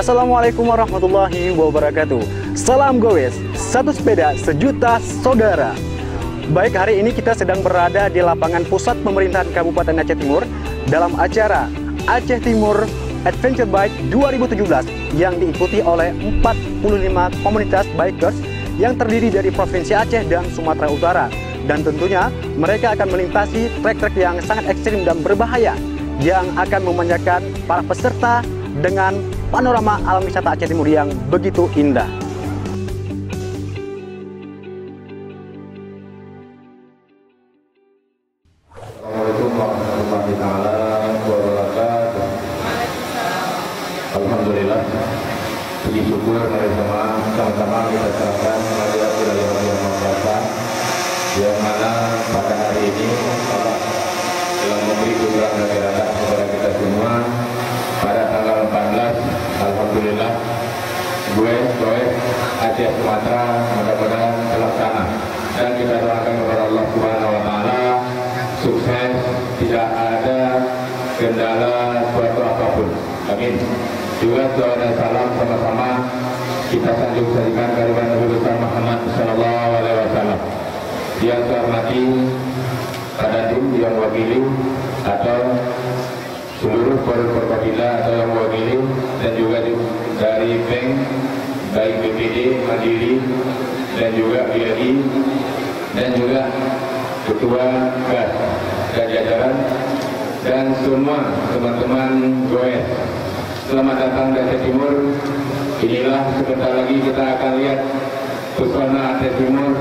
Assalamualaikum warahmatullahi wabarakatuh. Salam gowes, satu sepeda sejuta saudara. Baik, hari ini kita sedang berada di lapangan pusat pemerintahan Kabupaten Aceh Timur dalam acara Aceh Timur Adventure Bike 2017 yang diikuti oleh 45 komunitas bikers yang terdiri dari Provinsi Aceh dan Sumatera Utara. Dan tentunya mereka akan melintasi trek-trek yang sangat ekstrim dan berbahaya yang akan memanjakan para peserta dengan panorama alam wisata Aceh Timur yang begitu indah. Assalamualaikum warahmatullahi wabarakatuh. Alhamdulillah, puji syukur mari sama-sama kita serahkan kehadirat ilahi yang maha kuasa, yang mana pada hari ini Allah telah memberi kurang dan iradah kepada kita semua. Pada tanggal 14, alhamdulillah, gue Aceh Sumatera mudah-mudahan terlaksana, dan kita doakan kepada Allah Subhanahu wa Ta'ala sukses, tidak ada kendala suatu apapun. Amin. Juga doa dan salam sama-sama kita sanjung sajikan kehadirat Nabi besar Muhammad Sallallahu Alaihi Wasallam. Yang saya hormati pada tim yang mewakili atau seluruh Forkopimda atau yang mewakili, dan juga dari bank, baik BPD, Mandiri, dan juga BRI, dan juga Ketua GAS dan jajaran, dan semua teman-teman goes. Selamat datang di Aceh Timur. Inilah sebentar lagi kita akan lihat pesona Aceh Timur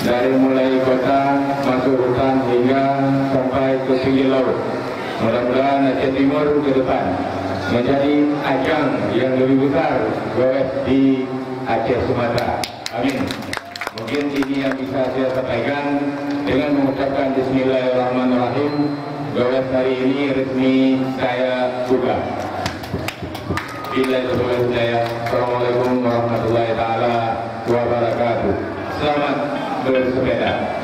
dari mulai kota, masuk hutan hingga sampai ke pinggir laut. Mudah-mudahan Aceh Timur ke depan menjadi ajang yang lebih besar goes di Aceh Sumatera. Amin. Mungkin ini yang bisa saya sampaikan dengan mengucapkan Bismillahirrahmanirrahim. Goes hari ini resmi saya buka. Assalamualaikum warahmatullahi wabarakatuh. Selamat bersepeda.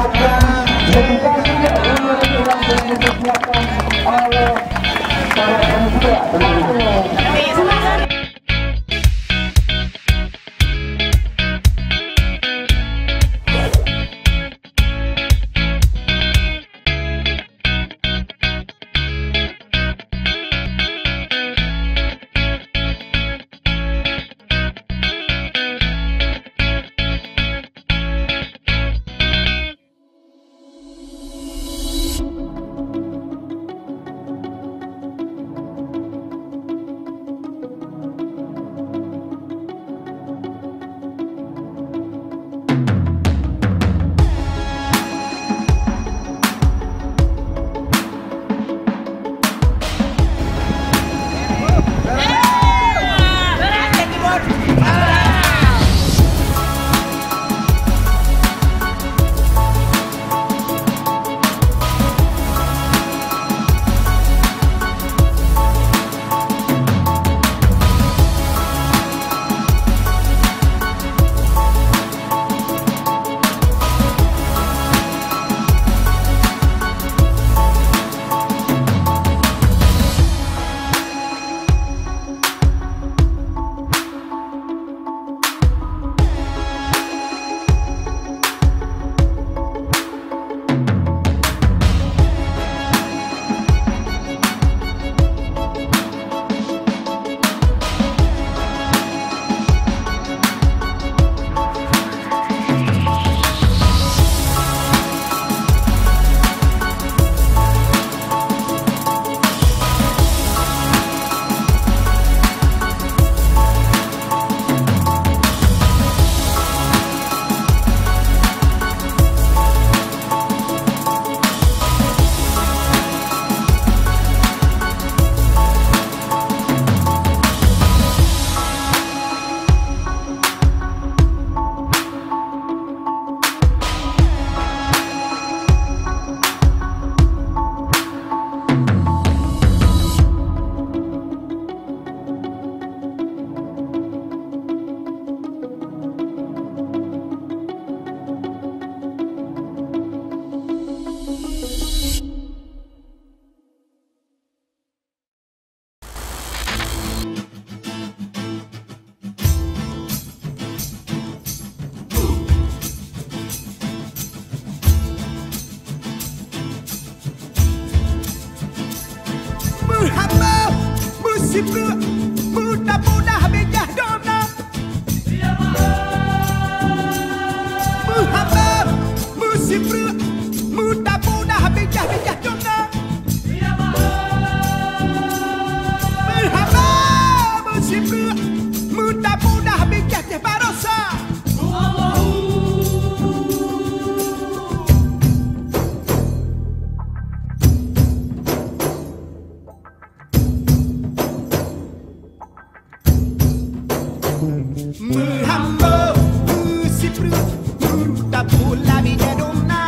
akan dedikasi yang dipersiapkan oleh para panitia tentunya. Mudah-mudah bijah dona Muhammad musibru mudah-mudah bijah dona Muhammad musibru mudah-mudah bijah barosa Muhammad musibru mudah-mudah bijah dona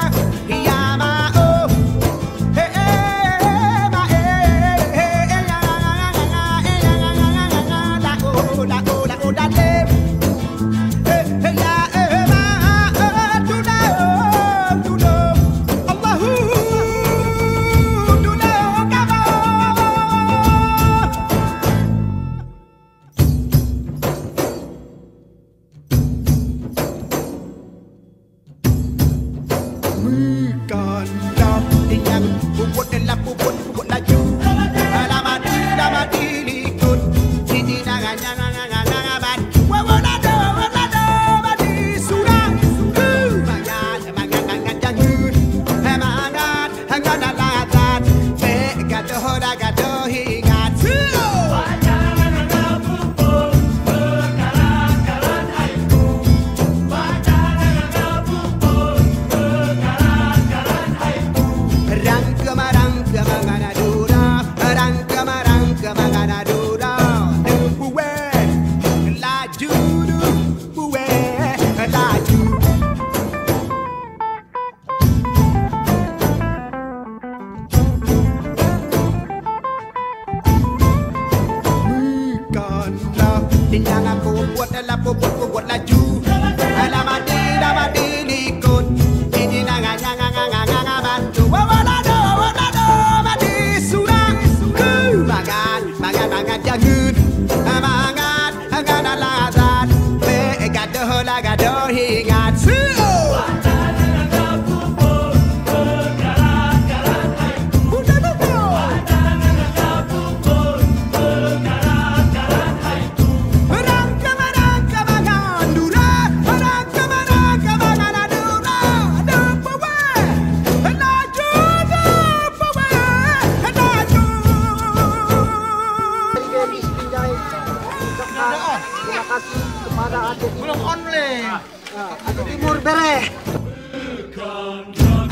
Aceh Timur bere.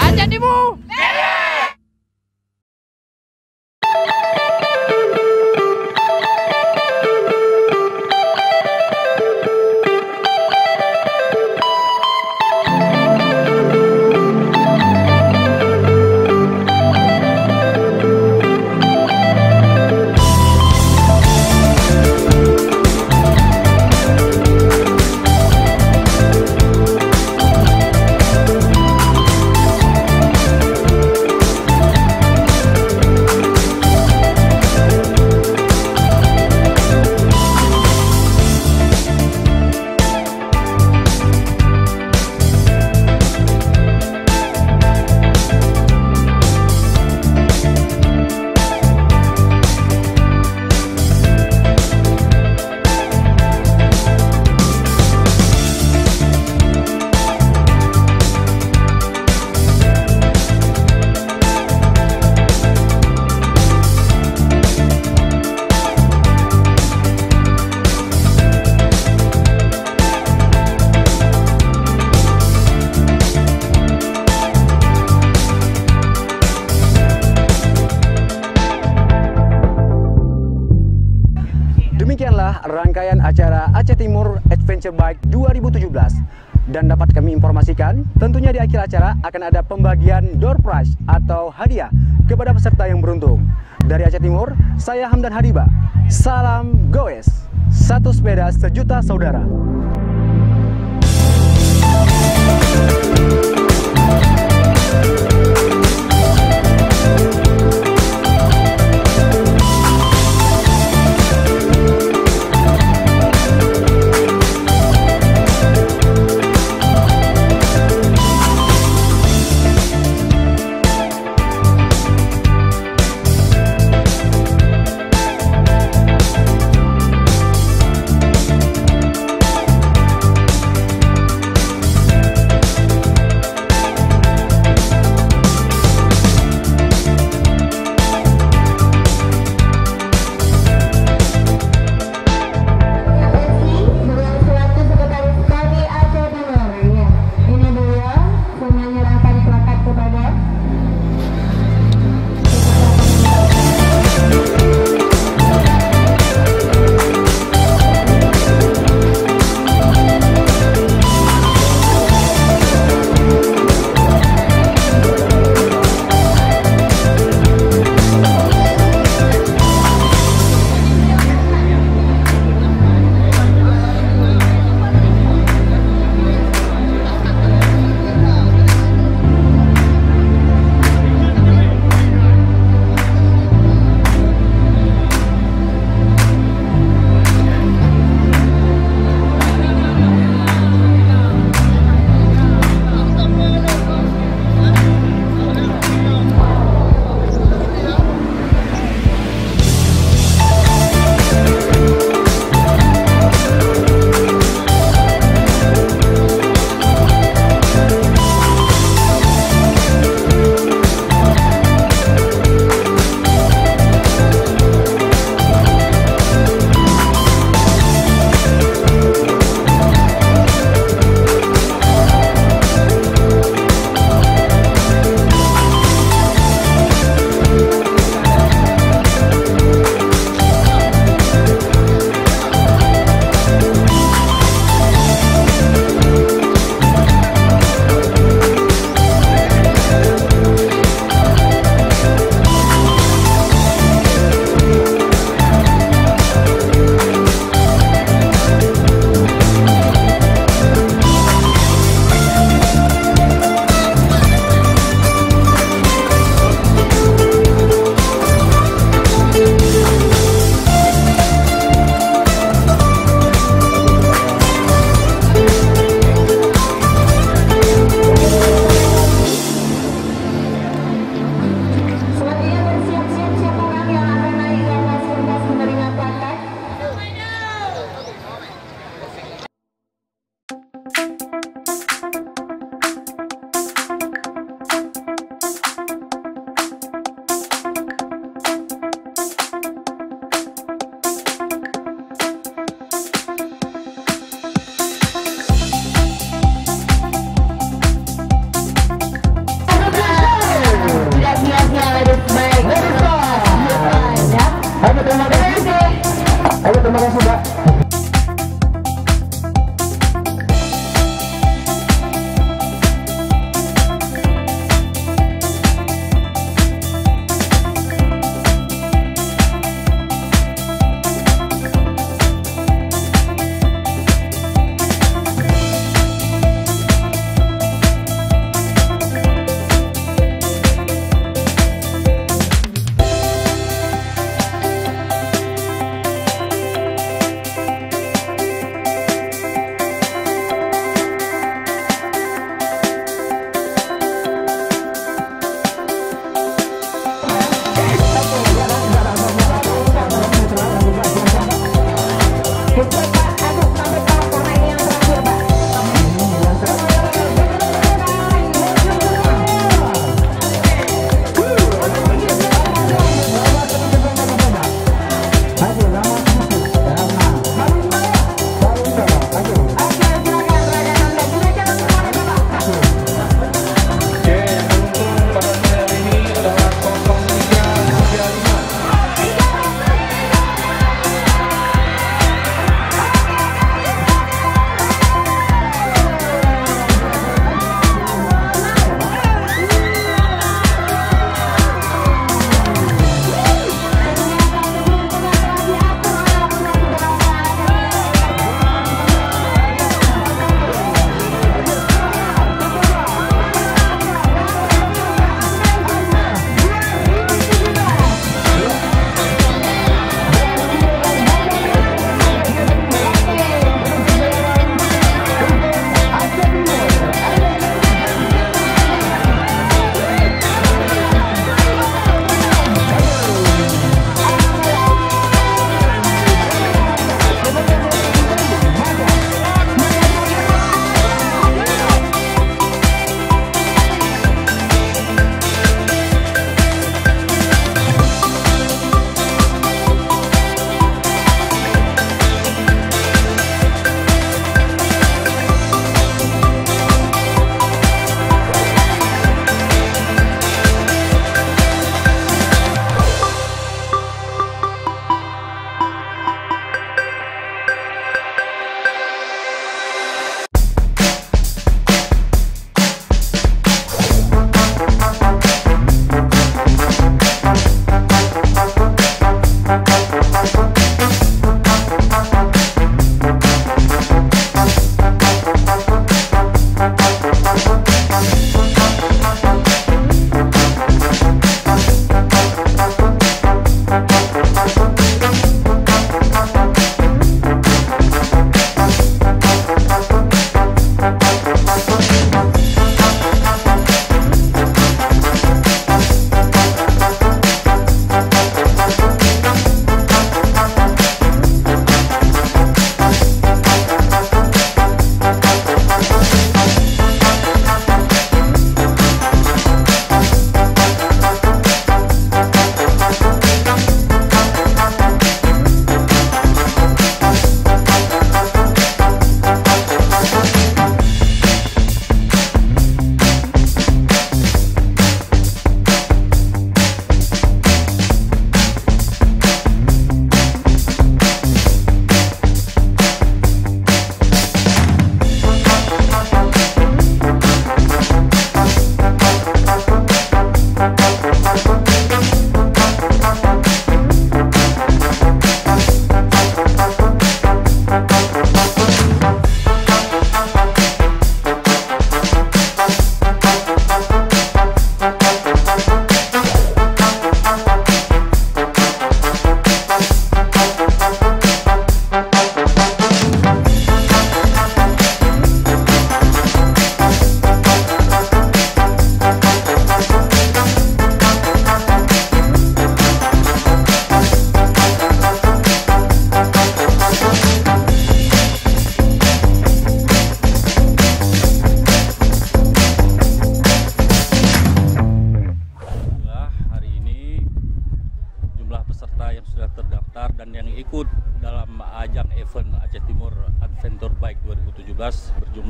Aceh Timur. Demikianlah rangkaian acara Aceh Timur Adventure Bike 2017. Dan dapat kami informasikan, tentunya di akhir acara akan ada pembagian door prize atau hadiah kepada peserta yang beruntung. Dari Aceh Timur, saya Hamdan Hadiba. Salam goes, satu sepeda sejuta saudara.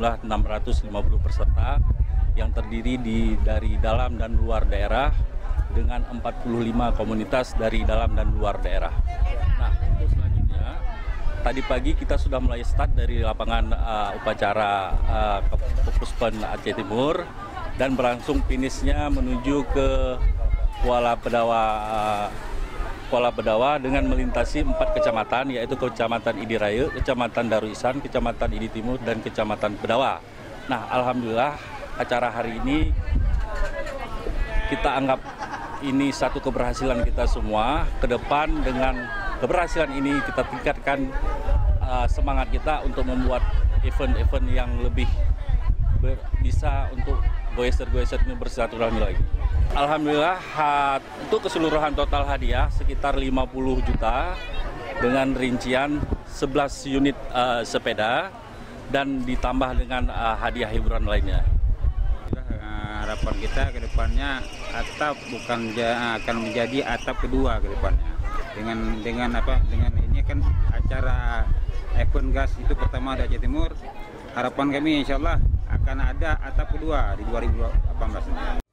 berjumlah 650 peserta yang terdiri dari dalam dan luar daerah dengan 45 komunitas dari dalam dan luar daerah. Nah, untuk selanjutnya, tadi pagi kita sudah mulai start dari lapangan upacara Kepuspen Aceh Timur dan berlangsung finishnya menuju ke Kuala Bedawa dengan melintasi 4 kecamatan, yaitu Kecamatan Idi Raya, Kecamatan Darul Ihsan, Kecamatan Idi Timur, dan Kecamatan Bedawa. Nah, alhamdulillah acara hari ini kita anggap ini satu keberhasilan kita semua. Ke depan dengan keberhasilan ini kita tingkatkan semangat kita untuk membuat event-event yang lebih bisa untuk goeser-goeser ini bersilaturahmi lagi. Alhamdulillah untuk keseluruhan total hadiah sekitar 50 juta dengan rincian 11 unit sepeda dan ditambah dengan hadiah hiburan lainnya. Harapan kita ke depannya atap akan menjadi atap kedua ke depannya. Dengan ini kan acara event gas itu pertama di Aceh Timur. Harapan kami insya Allah akan ada atap kedua di 2018.